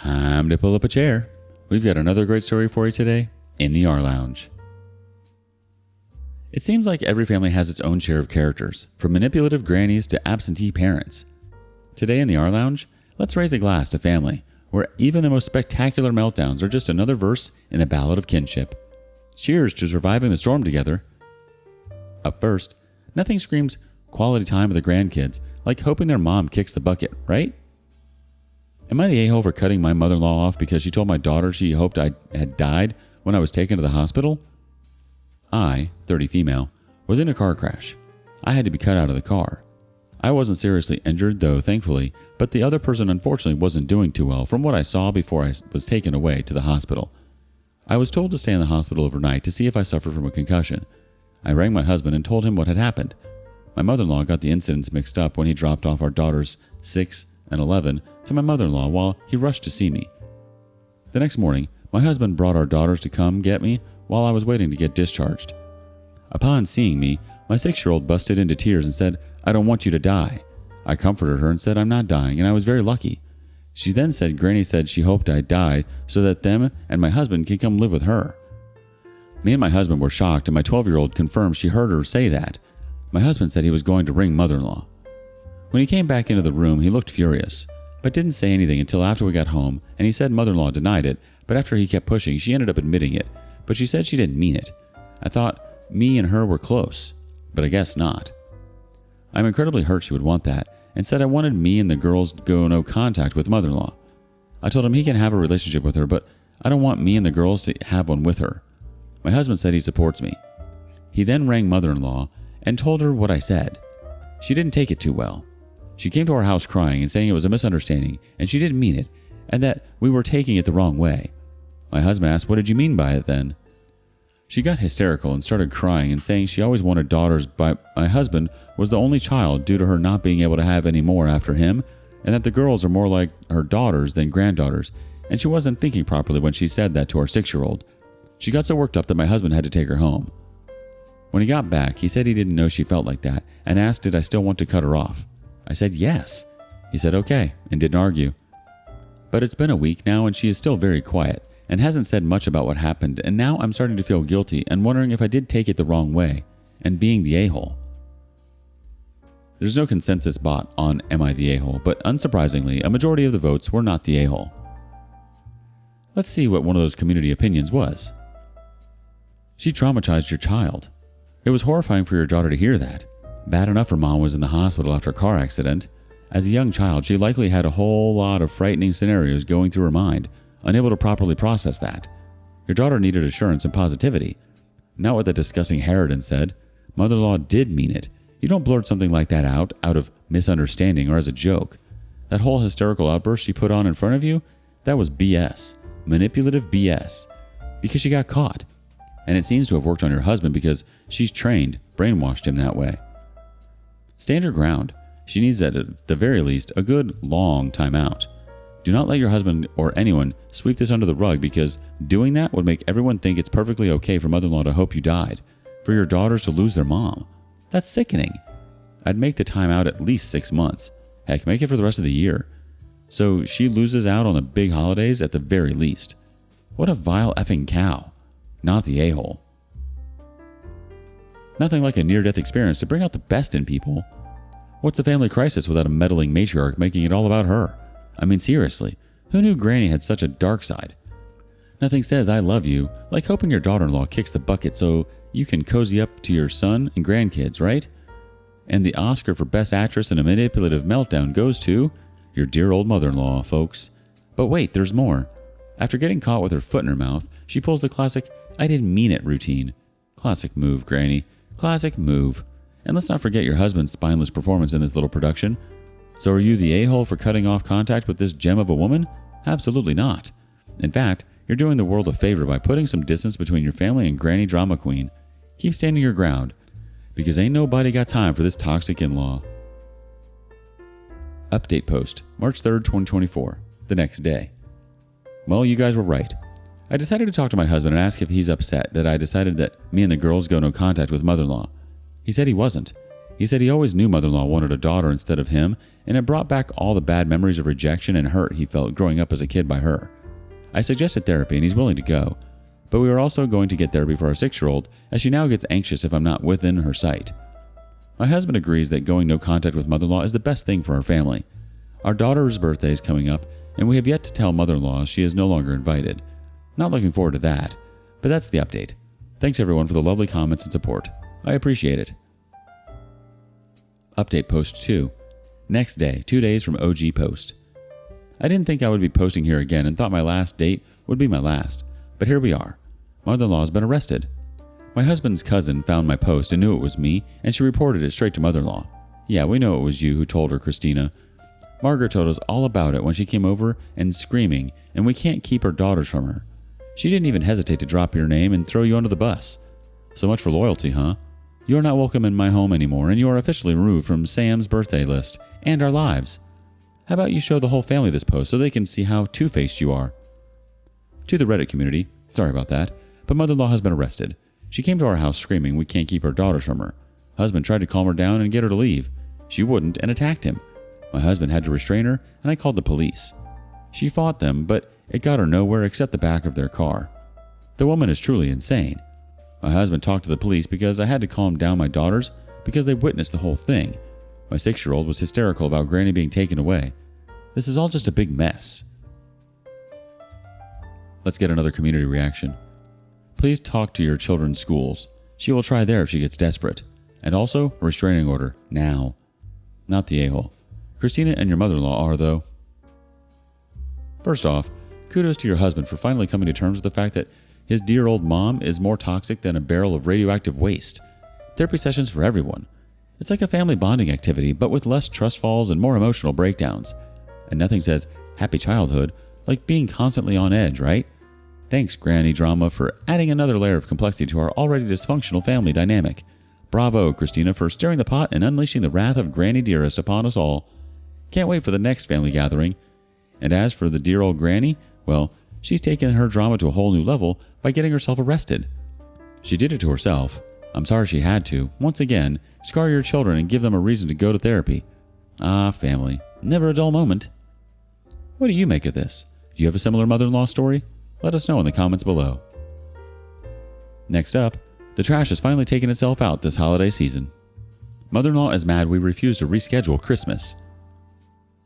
Time to pull up a chair. We've got another great story for you today in the rLounge. It seems like every family has its own share of characters, from manipulative grannies to absentee parents. Today in the rLounge, let's raise a glass to family, where even the most spectacular meltdowns are just another verse in the ballad of kinship. Cheers to surviving the storm together. Up first, nothing screams quality time with the grandkids like hoping their mom kicks the bucket, right? Am I the a-hole for cutting my mother-in-law off because she told my daughter she hoped I had died when I was taken to the hospital? I, 30 female, was in a car crash. I had to be cut out of the car. I wasn't seriously injured though, thankfully, but the other person unfortunately wasn't doing too well from what I saw before I was taken away to the hospital. I was told to stay in the hospital overnight to see if I suffered from a concussion. I rang my husband and told him what had happened. My mother-in-law got the incidents mixed up when he dropped off our daughters 6 and 11 to my mother-in-law while he rushed to see me. The next morning, my husband brought our daughters to come get me while I was waiting to get discharged. Upon seeing me, my 6-year-old busted into tears and said, "I don't want you to die." I comforted her and said I'm not dying and I was very lucky. She then said Granny said she hoped I'd die so that them and my husband could come live with her. Me and my husband were shocked and my 12-year-old confirmed she heard her say that. My husband said he was going to ring mother-in-law. When he came back into the room, he looked furious, but didn't say anything until after we got home, and he said mother-in-law denied it, but after he kept pushing, she ended up admitting it, but she said she didn't mean it. I thought me and her were close, but I guess not. I'm incredibly hurt she would want that, and said I wanted me and the girls to go no contact with mother-in-law. I told him he can have a relationship with her, but I don't want me and the girls to have one with her. My husband said he supports me. He then rang mother-in-law and told her what I said. She didn't take it too well. She came to our house crying and saying it was a misunderstanding and she didn't mean it and that we were taking it the wrong way. My husband asked, "What did you mean by it then?" She got hysterical and started crying and saying she always wanted daughters, but my husband was the only child due to her not being able to have any more after him, and that the girls are more like her daughters than granddaughters, and she wasn't thinking properly when she said that to our 6-year-old. She got so worked up that my husband had to take her home. When he got back, he said he didn't know she felt like that and asked did I still want to cut her off. I said yes. He said okay and didn't argue. But it's been a week now and she is still very quiet and hasn't said much about what happened, and now I'm starting to feel guilty and wondering if I did take it the wrong way and being the a-hole. There's no consensus bot on am I the a-hole, but unsurprisingly, a majority of the votes were not the a-hole. Let's see what one of those community opinions was. She traumatized your child. It was horrifying for your daughter to hear that. Bad enough her mom was in the hospital after a car accident. As a young child, she likely had a whole lot of frightening scenarios going through her mind, unable to properly process that. Your daughter needed assurance and positivity. Not what the disgusting harridan said. Mother-in-law did mean it. You don't blurt something like that out of misunderstanding or as a joke. That whole hysterical outburst she put on in front of you, that was BS. Manipulative BS. Because she got caught. And it seems to have worked on your husband because she's trained, brainwashed him that way. Stand your ground. She needs at the very least a good long time out. Do not let your husband or anyone sweep this under the rug because doing that would make everyone think it's perfectly okay for mother-in-law to hope you died, for your daughters to lose their mom. That's sickening. I'd make the time out at least 6 months. Heck, make it for the rest of the year. So she loses out on the big holidays at the very least. What a vile effing cow. Not the a-hole. Nothing like a near-death experience to bring out the best in people. What's a family crisis without a meddling matriarch making it all about her? I mean, seriously, who knew Granny had such a dark side? Nothing says I love you like hoping your daughter-in-law kicks the bucket so you can cozy up to your son and grandkids, right? And the Oscar for Best Actress in a Manipulative Meltdown goes to your dear old mother-in-law, folks. But wait, there's more. After getting caught with her foot in her mouth, she pulls the classic "I didn't mean it" routine. Classic move, Granny. Classic move. And let's not forget your husband's spineless performance in this little production. So are you the a-hole for cutting off contact with this gem of a woman? Absolutely not. In fact, you're doing the world a favor by putting some distance between your family and Granny Drama Queen. Keep standing your ground, because ain't nobody got time for this toxic in-law. Update post, March 3rd, 2024, the next day. Well, you guys were right. I decided to talk to my husband and ask if he's upset that I decided that me and the girls go no contact with mother-in-law. He said he wasn't. He said he always knew mother-in-law wanted a daughter instead of him, and it brought back all the bad memories of rejection and hurt he felt growing up as a kid by her. I suggested therapy and he's willing to go, but we are also going to get therapy for our 6-year-old as she now gets anxious if I'm not within her sight. My husband agrees that going no contact with mother-in-law is the best thing for our family. Our daughter's birthday is coming up, and we have yet to tell mother-in-law she is no longer invited. Not looking forward to that, but that's the update. Thanks everyone for the lovely comments and support. I appreciate it. Update post 2. Next day, 2 days from OG post. I didn't think I would be posting here again and thought my last date would be my last, but here we are. Mother-in-law has been arrested. My husband's cousin found my post and knew it was me, and she reported it straight to mother-in-law. Yeah, we know it was you who told her, Christina. Margaret told us all about it when she came over and screaming, and we can't keep her daughters from her. She didn't even hesitate to drop your name and throw you under the bus. So much for loyalty, huh? You are not welcome in my home anymore, and you are officially removed from Sam's birthday list and our lives. How about you show the whole family this post so they can see how two-faced you are? To the Reddit community, sorry about that, but mother-in-law has been arrested. She came to our house screaming we can't keep her daughters from her. Husband tried to calm her down and get her to leave. She wouldn't and attacked him. My husband had to restrain her, and I called the police. She fought them, but it got her nowhere except the back of their car. The woman is truly insane. My husband talked to the police because I had to calm down my daughters because they witnessed the whole thing. My 6-year-old was hysterical about Granny being taken away. This is all just a big mess. Let's get another community reaction. Please talk to your children's schools. She will try there if she gets desperate. And also, a restraining order, now. Not the a-hole. Christina and your mother-in-law are, though. First off, kudos to your husband for finally coming to terms with the fact that his dear old mom is more toxic than a barrel of radioactive waste. Therapy sessions for everyone. It's like a family bonding activity, but with less trust falls and more emotional breakdowns. And nothing says happy childhood like being constantly on edge, right? Thanks, Granny Drama, for adding another layer of complexity to our already dysfunctional family dynamic. Bravo, Christina, for stirring the pot and unleashing the wrath of Granny Dearest upon us all. Can't wait for the next family gathering. And as for the dear old Granny, well, she's taken her drama to a whole new level by getting herself arrested. She did it to herself. I'm sorry she had to. Once again, scar your children and give them a reason to go to therapy. Ah, family. Never a dull moment. What do you make of this? Do you have a similar mother-in-law story? Let us know in the comments below. Next up, the trash has finally taken itself out this holiday season. Mother-in-law is mad we refuse to reschedule Christmas.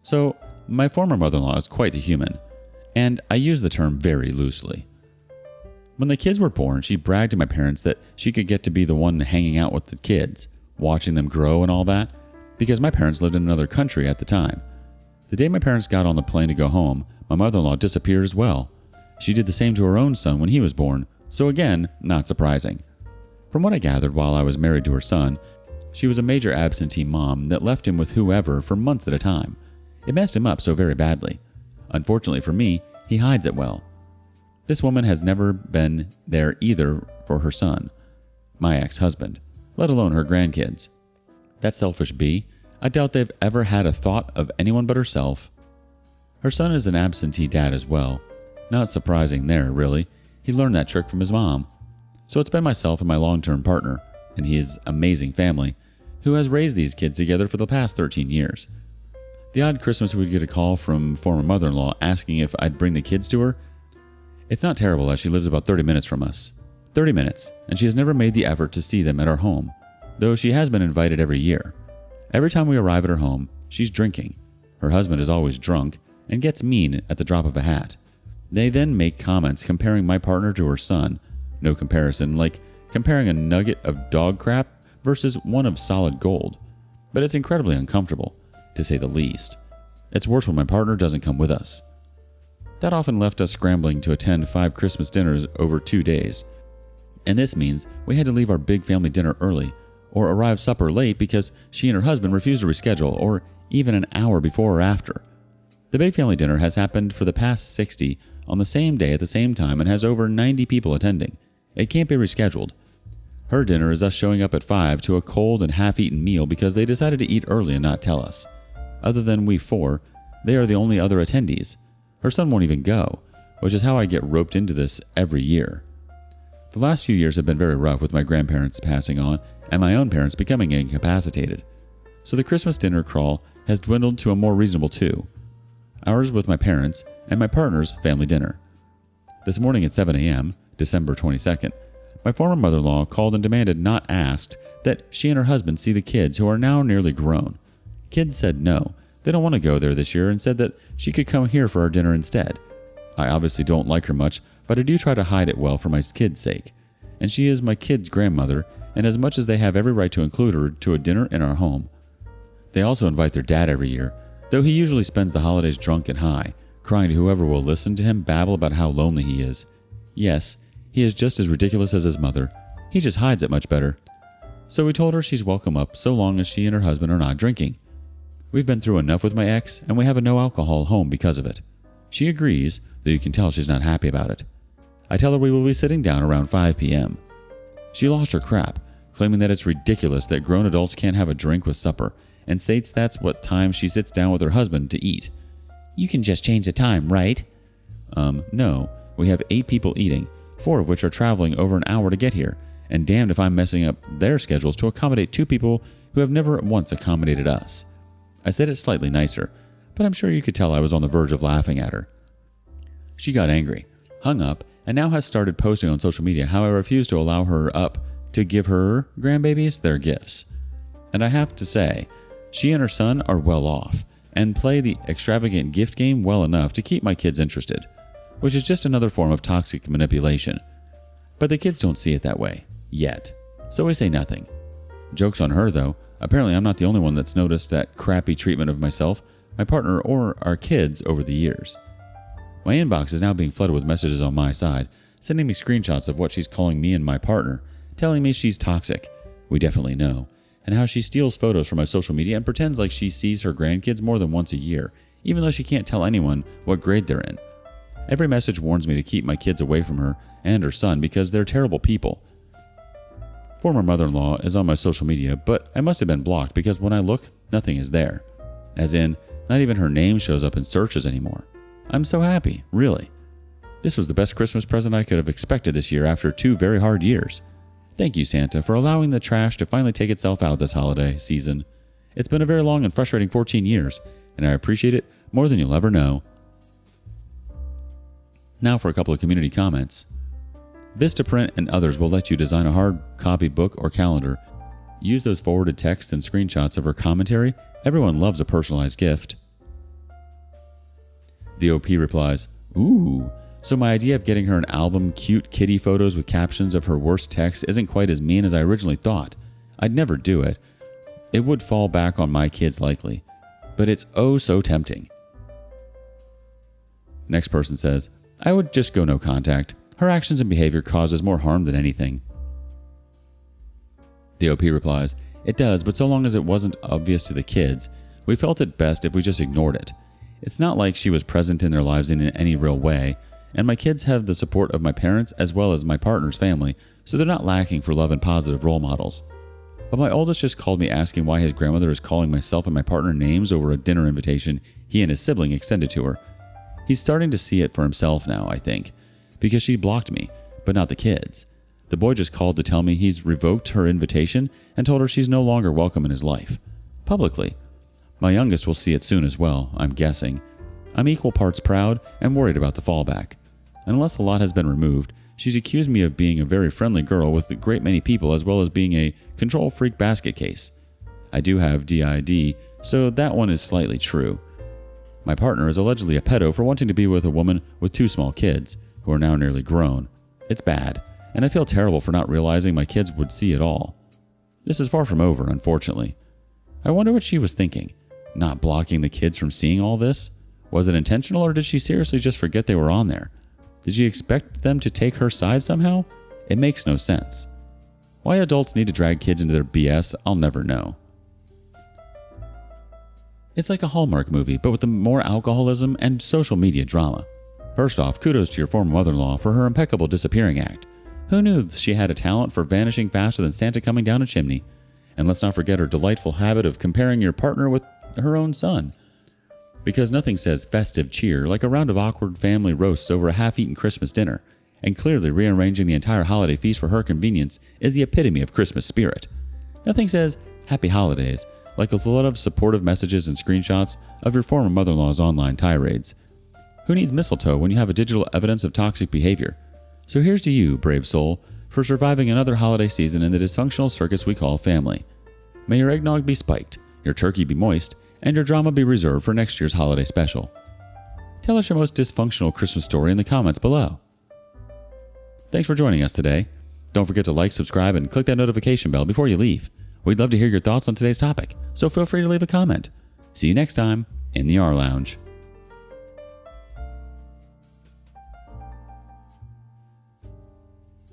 So, my former mother-in-law is quite the human, and I use the term very loosely. When the kids were born, she bragged to my parents that she could get to be the one hanging out with the kids, watching them grow and all that, because my parents lived in another country at the time. The day my parents got on the plane to go home, my mother-in-law disappeared as well. She did the same to her own son when he was born, so again, not surprising. From what I gathered while I was married to her son, she was a major absentee mom that left him with whoever for months at a time. It messed him up so very badly. Unfortunately for me, he hides it well. This woman has never been there either for her son, my ex-husband, let alone her grandkids. That selfish bee, I doubt they've ever had a thought of anyone but herself. Her son is an absentee dad as well. Not surprising there, really. He learned that trick from his mom. So it's been myself and my long-term partner, and his amazing family, who has raised these kids together for the past 13 years. The odd Christmas we'd get a call from former mother-in-law asking if I'd bring the kids to her. It's not terrible as she lives about 30 minutes from us. 30 minutes, and she has never made the effort to see them at our home, though she has been invited every year. Every time we arrive at her home, she's drinking. Her husband is always drunk and gets mean at the drop of a hat. They then make comments comparing my partner to her son. No comparison, like comparing a nugget of dog crap versus one of solid gold. But it's incredibly uncomfortable, to say the least. It's worse when my partner doesn't come with us. That often left us scrambling to attend 5 Christmas dinners over 2 days. And this means we had to leave our big family dinner early, or arrive supper late because she and her husband refused to reschedule, or even an hour before or after. The big family dinner has happened for the past 60 on the same day at the same time and has over 90 people attending. It can't be rescheduled. Her dinner is us showing up at 5 to a cold and half-eaten meal because they decided to eat early and not tell us. Other than we 4, they are the only other attendees. Her son won't even go, which is how I get roped into this every year. The last few years have been very rough with my grandparents passing on and my own parents becoming incapacitated. So the Christmas dinner crawl has dwindled to a more reasonable two. Ours with my parents and my partner's family dinner. This morning at 7 a.m., December 22nd, my former mother-in-law called and demanded, not asked, that she and her husband see the kids who are now nearly grown. Kids said no, they don't want to go there this year and said that she could come here for our dinner instead. I obviously don't like her much, but I do try to hide it well for my kids' sake. And she is my kids' grandmother, and as much as they have every right to include her to a dinner in our home. They also invite their dad every year, though he usually spends the holidays drunk and high, crying to whoever will listen to him babble about how lonely he is. Yes, he is just as ridiculous as his mother. He just hides it much better. So we told her she's welcome up so long as she and her husband are not drinking. We've been through enough with my ex, and we have a no-alcohol home because of it. She agrees, though you can tell she's not happy about it. I tell her we will be sitting down around 5 p.m. She lost her crap, claiming that it's ridiculous that grown adults can't have a drink with supper, and states that's what time she sits down with her husband to eat. You can just change the time, right? No. We have 8 people eating, 4 of which are traveling over an hour to get here, and damned if I'm messing up their schedules to accommodate 2 people who have never once accommodated us. I said it slightly nicer, but I'm sure you could tell I was on the verge of laughing at her. She got angry, hung up, and now has started posting on social media how I refuse to allow her up to give her grandbabies their gifts. And I have to say, she and her son are well off, and play the extravagant gift game well enough to keep my kids interested, which is just another form of toxic manipulation. But the kids don't see it that way, yet, so we say nothing. Joke's on her though, apparently I'm not the only one that's noticed that crappy treatment of myself, my partner, or our kids over the years. My inbox is now being flooded with messages on my side, sending me screenshots of what she's calling me and my partner, telling me she's toxic, we definitely know, and how she steals photos from my social media and pretends like she sees her grandkids more than once a year, even though she can't tell anyone what grade they're in. Every message warns me to keep my kids away from her and her son because they're terrible people. Former mother-in-law is on my social media, but I must have been blocked because when I look, nothing is there. As in, not even her name shows up in searches anymore. I'm so happy, really. This was the best Christmas present I could have expected this year after 2 very hard years. Thank you, Santa, for allowing the trash to finally take itself out this holiday season. It's been a very long and frustrating 14 years, and I appreciate it more than you'll ever know. Now for a couple of community comments. Vistaprint and others will let you design a hard copy book or calendar. Use those forwarded texts and screenshots of her commentary. Everyone loves a personalized gift. The OP replies, Ooh, so my idea of getting her an album cute kitty photos with captions of her worst texts isn't quite as mean as I originally thought. I'd never do it. It would fall back on my kids likely. But it's oh so tempting. Next person says, I would just go no contact. Her actions and behavior causes more harm than anything. The OP replies, It does, but so long as it wasn't obvious to the kids, we felt it best if we just ignored it. It's not like she was present in their lives in any real way, and my kids have the support of my parents as well as my partner's family, so they're not lacking for love and positive role models. But my oldest just called me asking why his grandmother is calling myself and my partner names over a dinner invitation he and his sibling extended to her. He's starting to see it for himself now, I think, because she blocked me, but not the kids. The boy just called to tell me he's revoked her invitation and told her she's no longer welcome in his life. Publicly. My youngest will see it soon as well, I'm guessing. I'm equal parts proud and worried about the fallback. And unless a lot has been removed, she's accused me of being a very friendly girl with a great many people as well as being a control freak basket case. I do have DID, so that one is slightly true. My partner is allegedly a pedo for wanting to be with a woman with 2 small kids, who are now nearly grown. It's bad, and I feel terrible for not realizing my kids would see it all. This is far from over, unfortunately. I wonder what she was thinking. Not blocking the kids from seeing all this? Was it intentional, or did she seriously just forget they were on there? Did she expect them to take her side somehow? It makes no sense. Why adults need to drag kids into their BS, I'll never know. It's like a Hallmark movie, but with more alcoholism and social media drama. First off, kudos to your former mother-in-law for her impeccable disappearing act. Who knew she had a talent for vanishing faster than Santa coming down a chimney? And let's not forget her delightful habit of comparing your partner with her own son. Because nothing says festive cheer like a round of awkward family roasts over a half-eaten Christmas dinner. and clearly rearranging the entire holiday feast for her convenience is the epitome of Christmas spirit. Nothing says happy holidays like a flood of supportive messages and screenshots of your former mother-in-law's online tirades. Who needs mistletoe when you have a digital evidence of toxic behavior? So here's to you, brave soul, for surviving another holiday season in the dysfunctional circus we call family. May your eggnog be spiked, your turkey be moist, and your drama be reserved for next year's holiday special. Tell us your most dysfunctional Christmas story in the comments below. Thanks for joining us today. Don't forget to like, subscribe, and click that notification bell before you leave. We'd love to hear your thoughts on today's topic, so feel free to leave a comment. See you next time in the rLounge.